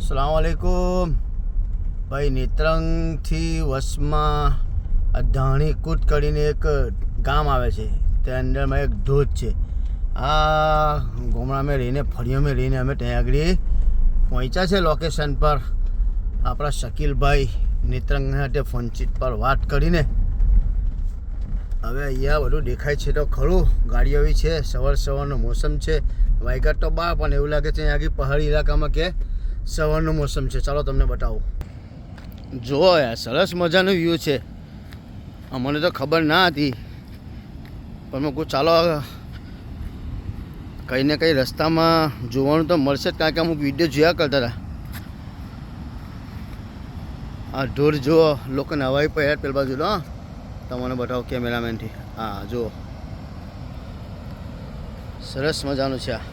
अस्सलाम वालेकुम भाई। નેત્રંગથી વસમાં અધાણી કૂટ કરીને એક ગામ આવે છે, તે અંદરમાં એક ધોધ છે. આ ગામડામાં રહીને ફળીઓમાં રહીને અમે ત્યાં આગળ પહોંચ્યા છે લોકેશન પર. આપણા શકીલભાઈ નેત્રંગ સાથે ફોનચીત પર વાત કરીને હવે અહીંયા બધું દેખાય છે તો ખરું. ગાડીઓ બી છે, સવારનો મોસમ છે, વાયગા તો 12, પણ એવું લાગે છે અહીંયા આગળ પહાડી ઇલાકામાં કે સવારનો મોસમ છે. ચાલો તમને બતાવું. જુઓ યાર, સરસ મજાનો વ્યૂ છે. મને તો ખબર ના હતી, પણ મેં કહું ચાલો કંઈ ને કંઈ રસ્તામાં જોવાનું તો મળશે જ, કારણ કે અમુક વિડીયો જોયા કરતા હતા. આ ઢોર જુઓ, લોકો નવાઈ પડ્યા પેલી બાજુ. હા, તમને બતાવો કેમેરામેનથી. હા જુઓ, સરસ મજાનું છે આ.